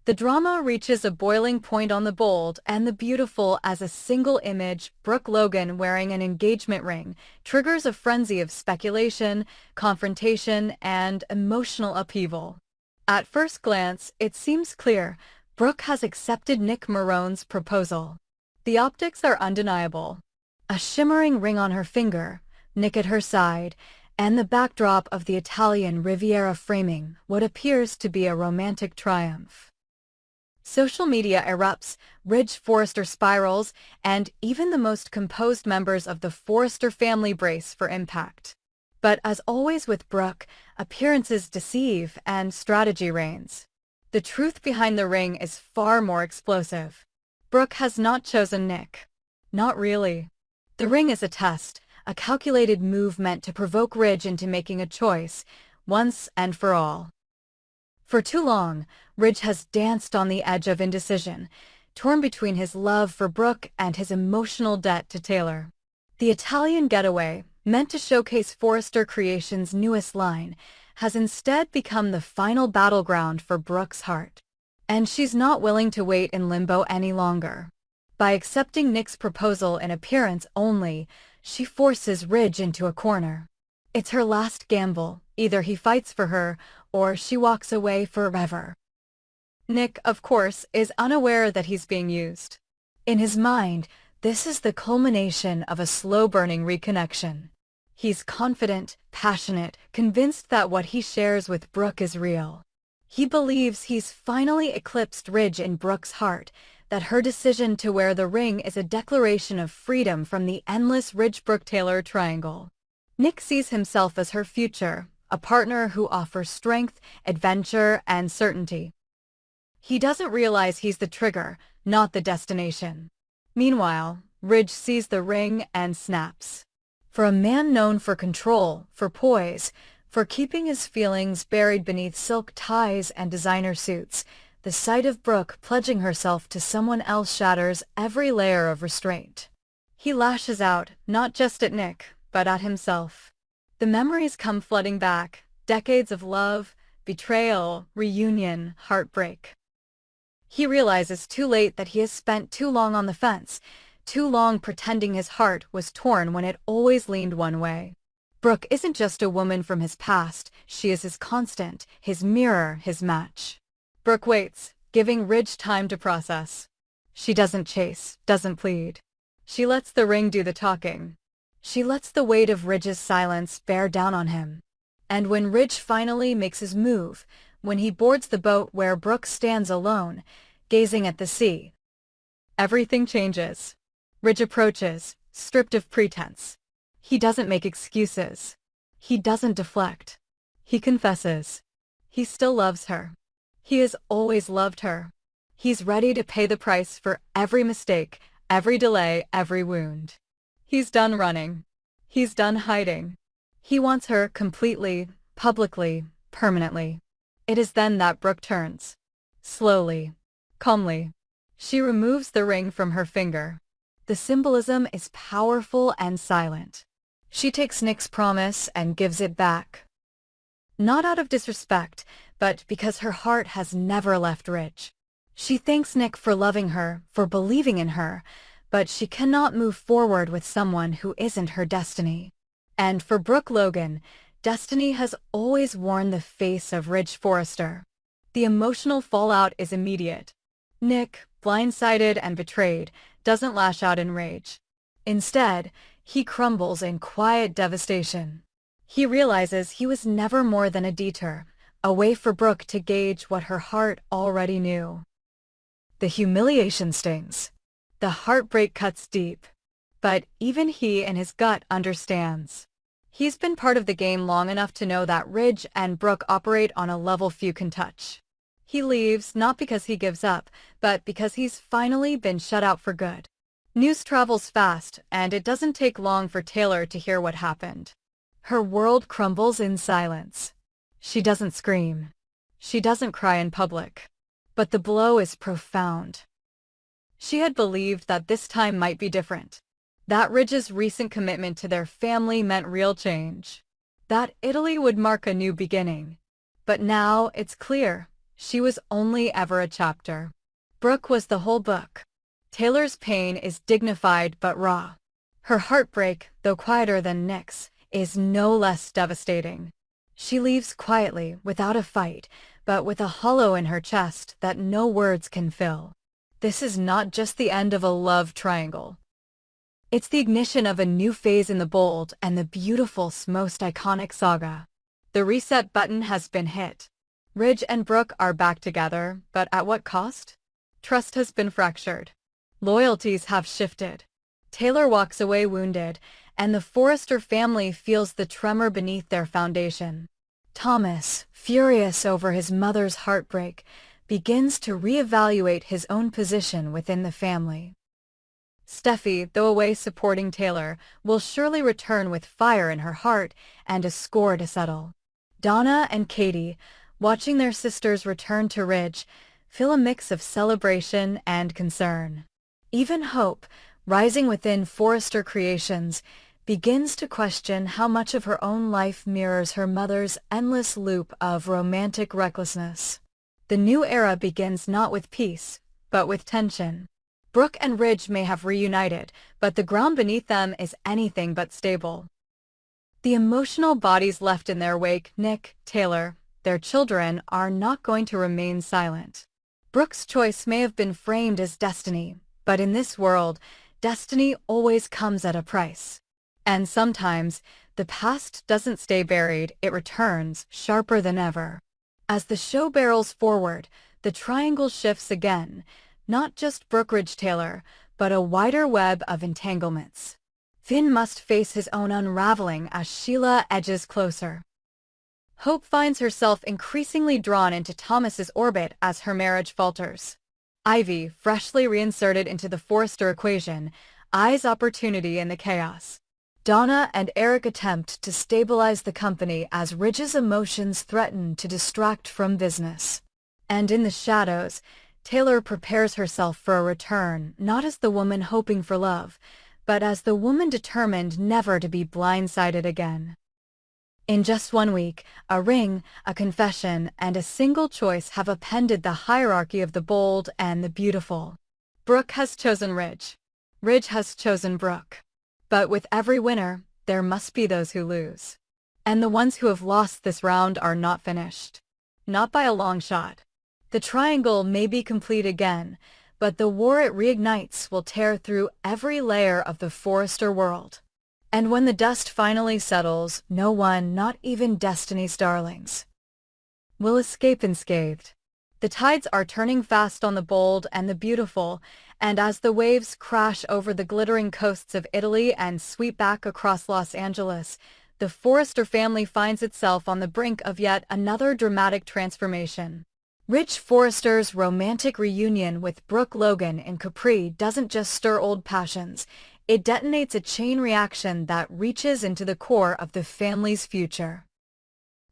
The drama reaches a boiling point on The Bold and the Beautiful as a single image, Brooke Logan wearing an engagement ring, triggers a frenzy of speculation, confrontation, and emotional upheaval. At first glance, it seems clear Brooke has accepted Nick Marone's proposal. The optics are undeniable. A shimmering ring on her finger, Nick at her side, and the backdrop of the Italian Riviera framing what appears to be a romantic triumph. Social media erupts, Ridge Forrester spirals, and even the most composed members of the Forrester family brace for impact. But as always with Brooke, appearances deceive and strategy reigns. The truth behind the ring is far more explosive. Brooke has not chosen Nick. Not really. The ring is a test, a calculated move meant to provoke Ridge into making a choice, once and for all. For too long, Ridge has danced on the edge of indecision, torn between his love for Brooke and his emotional debt to Taylor. The Italian getaway, meant to showcase Forrester Creations' newest line, has instead become the final battleground for Brooke's heart. And she's not willing to wait in limbo any longer. By accepting Nick's proposal in appearance only, she forces Ridge into a corner. It's her last gamble. Either he fights for her, or she walks away forever. Nick, of course, is unaware that he's being used. In his mind, this is the culmination of a slow-burning reconnection. He's confident, passionate, convinced that what he shares with Brooke is real. He believes he's finally eclipsed Ridge in Brooke's heart, that her decision to wear the ring is a declaration of freedom from the endless Ridge-Brooke-Taylor triangle. Nick sees himself as her future, a partner who offers strength, adventure, and certainty. He doesn't realize he's the trigger, not the destination. Meanwhile, Ridge sees the ring and snaps. For a man known for control, for poise, for keeping his feelings buried beneath silk ties and designer suits, the sight of Brooke pledging herself to someone else shatters every layer of restraint. He lashes out, not just at Nick, but at himself. The memories come flooding back, decades of love, betrayal, reunion, heartbreak. He realizes too late that he has spent too long on the fence, too long pretending his heart was torn when it always leaned one way. Brooke isn't just a woman from his past, she is his constant, his mirror, his match. Brooke waits, giving Ridge time to process. She doesn't chase, doesn't plead. She lets the ring do the talking. She lets the weight of Ridge's silence bear down on him. And when Ridge finally makes his move, when he boards the boat where Brooke stands alone, gazing at the sea, everything changes. Ridge approaches, stripped of pretense. He doesn't make excuses. He doesn't deflect. He confesses. He still loves her. He has always loved her. He's ready to pay the price for every mistake, every delay, every wound. He's done running. He's done hiding. He wants her completely, publicly, permanently. It is then that Brooke turns. Slowly, calmly. She removes the ring from her finger. The symbolism is powerful and silent. She takes Nick's promise and gives it back. Not out of disrespect, but because her heart has never left Ridge. She thanks Nick for loving her, for believing in her, but she cannot move forward with someone who isn't her destiny. And for Brooke Logan, destiny has always worn the face of Ridge Forrester. The emotional fallout is immediate. Nick, blindsided and betrayed, doesn't lash out in rage. Instead, he crumbles in quiet devastation. He realizes he was never more than a detour, a way for Brooke to gauge what her heart already knew. The humiliation stings. The heartbreak cuts deep. But even he in his gut understands. He's been part of the game long enough to know that Ridge and Brooke operate on a level few can touch. He leaves not because he gives up, but because he's finally been shut out for good. News travels fast, and it doesn't take long for Taylor to hear what happened. Her world crumbles in silence. She doesn't scream. She doesn't cry in public. But the blow is profound. She had believed that this time might be different. That Ridge's recent commitment to their family meant real change. That Italy would mark a new beginning. But now it's clear. She was only ever a chapter. Brooke was the whole book. Taylor's pain is dignified but raw. Her heartbreak, though quieter than Nick's, is no less devastating. She leaves quietly, without a fight, but with a hollow in her chest that no words can fill. This is not just the end of a love triangle. It's the ignition of a new phase in the Bold and the beautiful's most iconic saga. The reset button has been hit. Ridge and Brooke are back together, but at what cost? Trust has been fractured. Loyalties have shifted. Taylor walks away wounded, and the Forrester family feels the tremor beneath their foundation. Thomas, furious over his mother's heartbreak, begins to reevaluate his own position within the family. Steffy, though away supporting Taylor, will surely return with fire in her heart and a score to settle. Donna and Katie, watching their sisters return to Ridge, feel a mix of celebration and concern. Even Hope, rising within Forrester Creations, begins to question how much of her own life mirrors her mother's endless loop of romantic recklessness. The new era begins not with peace, but with tension. Brooke and Ridge may have reunited, but the ground beneath them is anything but stable. The emotional bodies left in their wake, Nick, Taylor, their children, are not going to remain silent. Brooke's choice may have been framed as destiny, but in this world, destiny always comes at a price. And sometimes, the past doesn't stay buried, it returns, sharper than ever. As the show barrels forward, the triangle shifts again, not just Brooke Ridge Taylor, but a wider web of entanglements. Finn must face his own unraveling as Sheila edges closer. Hope finds herself increasingly drawn into Thomas's orbit as her marriage falters. Ivy, freshly reinserted into the Forrester equation, eyes opportunity in the chaos. Donna and Eric attempt to stabilize the company as Ridge's emotions threaten to distract from business. And in the shadows, Taylor prepares herself for a return, not as the woman hoping for love, but as the woman determined never to be blindsided again. In just 1 week, a ring, a confession, and a single choice have upended the hierarchy of the bold and the beautiful. Brooke has chosen Ridge. Ridge has chosen Brooke. But with every winner, there must be those who lose. And the ones who have lost this round are not finished. Not by a long shot. The triangle may be complete again, but the war it reignites will tear through every layer of the Forrester world. And when the dust finally settles, no one, not even Destiny's darlings, will escape unscathed. The tides are turning fast on the bold and the beautiful, and as the waves crash over the glittering coasts of Italy and sweep back across Los Angeles, the Forrester family finds itself on the brink of yet another dramatic transformation. Ridge Forrester's romantic reunion with Brooke Logan in Capri doesn't just stir old passions, it detonates a chain reaction that reaches into the core of the family's future.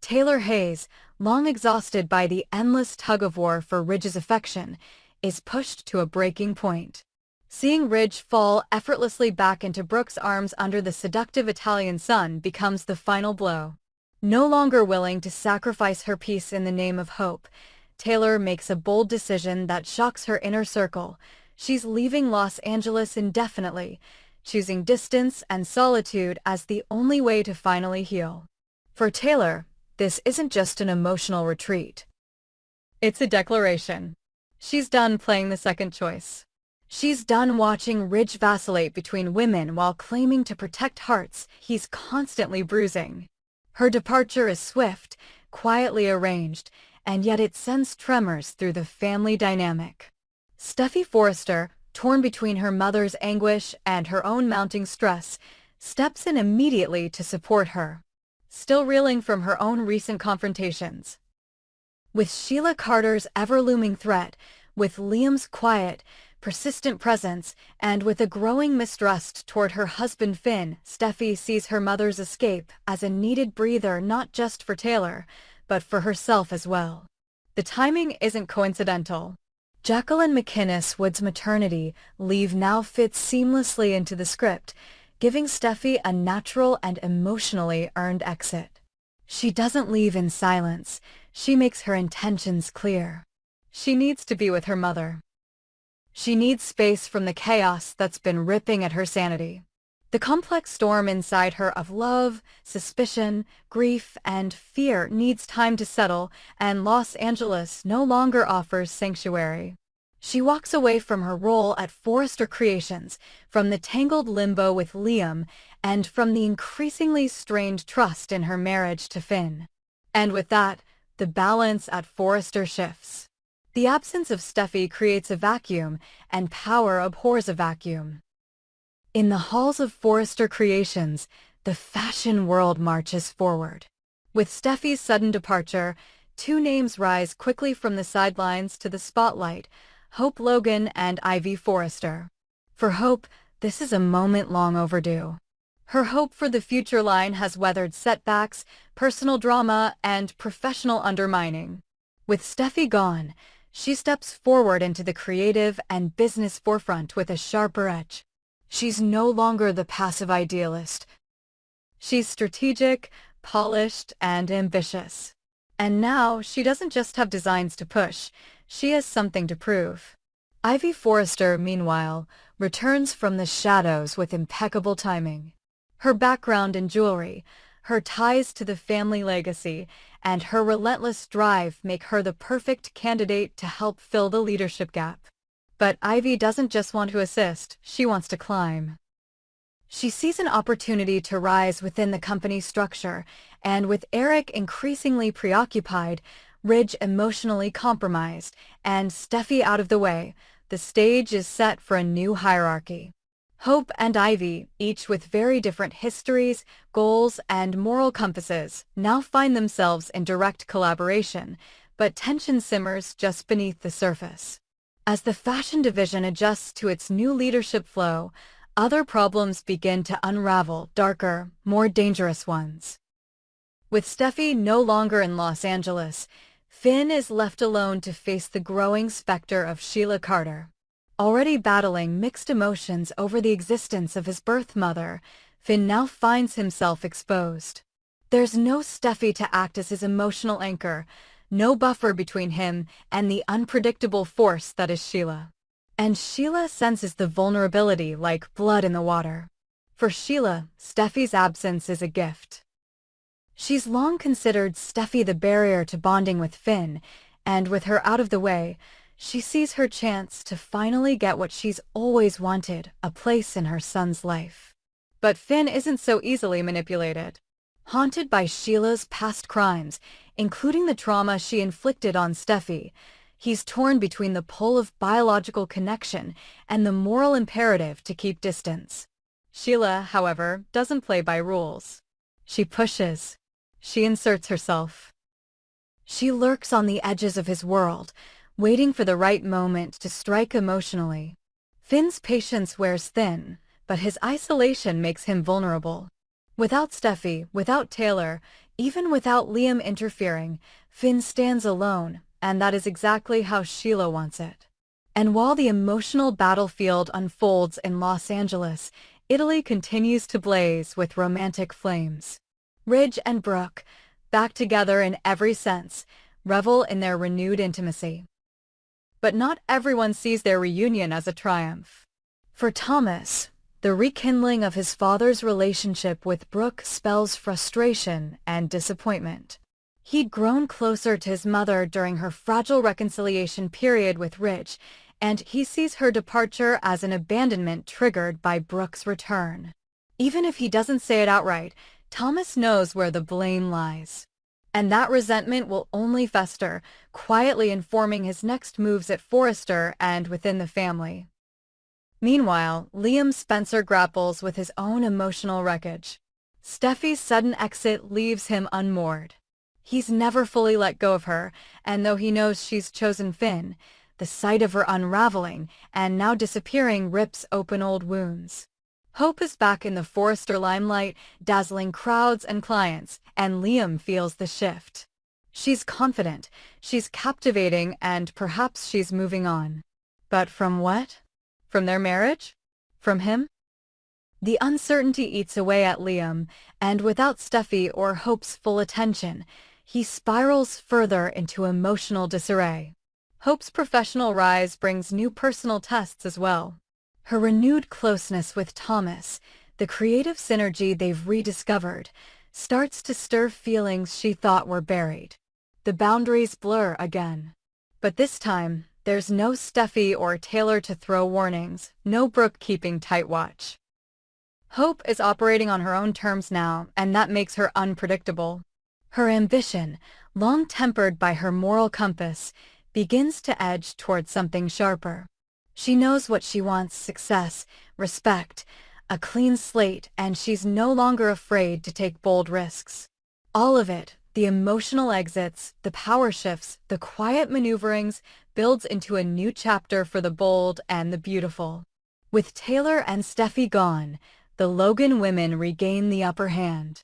Taylor Hayes, long exhausted by the endless tug-of-war for Ridge's affection, is pushed to a breaking point. Seeing Ridge fall effortlessly back into Brooke's arms under the seductive Italian sun becomes the final blow. No longer willing to sacrifice her peace in the name of hope, Taylor makes a bold decision that shocks her inner circle. She's leaving Los Angeles indefinitely, choosing distance and solitude as the only way to finally heal. For Taylor, this isn't just an emotional retreat. It's a declaration. She's done playing the second choice. She's done watching Ridge vacillate between women while claiming to protect hearts he's constantly bruising. Her departure is swift, quietly arranged, and yet it sends tremors through the family dynamic. Steffy Forrester, torn between her mother's anguish and her own mounting stress, steps in immediately to support her, still reeling from her own recent confrontations. With Sheila Carter's ever-looming threat, with Liam's quiet, persistent presence, and with a growing mistrust toward her husband Finn, Steffy sees her mother's escape as a needed breather not just for Taylor, but for herself as well. The timing isn't coincidental. Jacqueline McInnes Wood's maternity leave now fits seamlessly into the script, giving Steffy a natural and emotionally earned exit. She doesn't leave in silence. She makes her intentions clear. She needs to be with her mother. She needs space from the chaos that's been ripping at her sanity. The complex storm inside her of love, suspicion, grief, and fear needs time to settle, and Los Angeles no longer offers sanctuary. She walks away from her role at Forrester Creations, from the tangled limbo with Liam, and from the increasingly strained trust in her marriage to Finn. And with that, the balance at Forrester shifts. The absence of Steffy creates a vacuum, and power abhors a vacuum. In the halls of Forrester Creations, the fashion world marches forward. With Steffy's sudden departure, two names rise quickly from the sidelines to the spotlight: Hope Logan and Ivy Forrester. For Hope, this is a moment long overdue. Her hope for the future line has weathered setbacks, personal drama, and professional undermining. With Steffy gone, she steps forward into the creative and business forefront with a sharper edge. She's no longer the passive idealist. She's strategic, polished, and ambitious. And now, she doesn't just have designs to push, she has something to prove. Ivy Forrester, meanwhile, returns from the shadows with impeccable timing. Her background in jewelry, her ties to the family legacy, and her relentless drive make her the perfect candidate to help fill the leadership gap. But Ivy doesn't just want to assist, she wants to climb. She sees an opportunity to rise within the company structure, and with Eric increasingly preoccupied, Ridge emotionally compromised, and Steffy out of the way, the stage is set for a new hierarchy. Hope and Ivy, each with very different histories, goals, and moral compasses, now find themselves in direct collaboration, but tension simmers just beneath the surface. As the fashion division adjusts to its new leadership flow, other problems begin to unravel, darker, more dangerous ones. With Steffy no longer in Los Angeles, Finn is left alone to face the growing specter of Sheila Carter. Already battling mixed emotions over the existence of his birth mother, Finn now finds himself exposed. There's no Steffy to act as his emotional anchor, no buffer between him and the unpredictable force that is Sheila. And Sheila senses the vulnerability like blood in the water. For Sheila, Steffy's absence is a gift. She's long considered Steffy the barrier to bonding with Finn, and with her out of the way, she sees her chance to finally get what she's always wanted, a place in her son's life. But Finn isn't so easily manipulated. Haunted by Sheila's past crimes, including the trauma she inflicted on Steffy, he's torn between the pull of biological connection and the moral imperative to keep distance. Sheila, however, doesn't play by rules. She pushes. She inserts herself. She lurks on the edges of his world, waiting for the right moment to strike emotionally. Finn's patience wears thin, but his isolation makes him vulnerable. Without Steffy, without Taylor, even without Liam interfering, Finn stands alone, and that is exactly how Sheila wants it. And while the emotional battlefield unfolds in Los Angeles, Italy continues to blaze with romantic flames. Ridge and Brooke, back together in every sense, revel in their renewed intimacy. But not everyone sees their reunion as a triumph. For Thomas, the rekindling of his father's relationship with Brooke spells frustration and disappointment. He'd grown closer to his mother during her fragile reconciliation period with Ridge, and he sees her departure as an abandonment triggered by Brooke's return. Even if he doesn't say it outright, Thomas knows where the blame lies. And that resentment will only fester, quietly informing his next moves at Forrester and within the family. Meanwhile, Liam Spencer grapples with his own emotional wreckage. Steffy's sudden exit leaves him unmoored. He's never fully let go of her, and though he knows she's chosen Finn, the sight of her unraveling and now disappearing rips open old wounds. Hope is back in the Forrester limelight, dazzling crowds and clients, and Liam feels the shift. She's confident, she's captivating, and perhaps she's moving on. But from what? From their marriage? From him? The uncertainty eats away at Liam, and without Steffy or Hope's full attention, he spirals further into emotional disarray. Hope's professional rise brings new personal tests as well. Her renewed closeness with Thomas, the creative synergy they've rediscovered, starts to stir feelings she thought were buried. The boundaries blur again. But this time, there's no Steffy or Taylor to throw warnings, no Brooke keeping tight watch. Hope is operating on her own terms now, and that makes her unpredictable. Her ambition, long tempered by her moral compass, begins to edge toward something sharper. She knows what she wants: success, respect, a clean slate, and she's no longer afraid to take bold risks. All of it, the emotional exits, the power shifts, the quiet maneuverings, builds into a new chapter for the bold and the beautiful. With Taylor and Steffy gone, the Logan women regain the upper hand.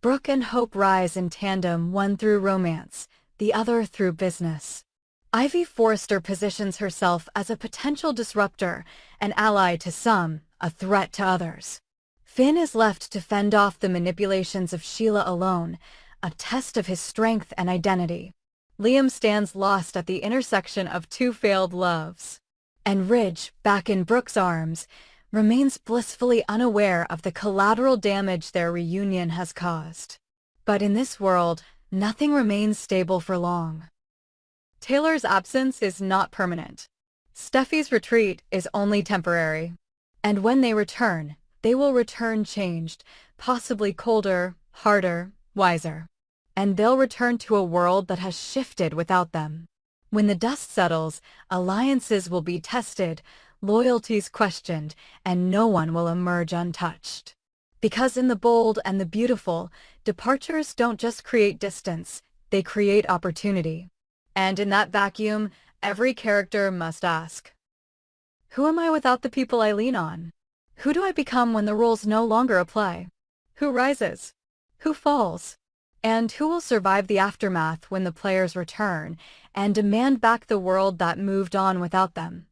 Brooke and Hope rise in tandem, one through romance, the other through business. Ivy Forrester positions herself as a potential disruptor, an ally to some, a threat to others. Finn is left to fend off the manipulations of Sheila alone, a test of his strength and identity. Liam stands lost at the intersection of two failed loves. And Ridge, back in Brooke's arms, remains blissfully unaware of the collateral damage their reunion has caused. But in this world, nothing remains stable for long. Taylor's absence is not permanent. Steffy's retreat is only temporary. And when they return, they will return changed, possibly colder, harder, wiser. And they'll return to a world that has shifted without them. When the dust settles, alliances will be tested, loyalties questioned, and no one will emerge untouched. Because in the bold and the beautiful, departures don't just create distance, they create opportunity. And in that vacuum, every character must ask, who am I without the people I lean on? Who do I become when the roles no longer apply? Who rises? Who falls? And who will survive the aftermath when the players return and demand back the world that moved on without them?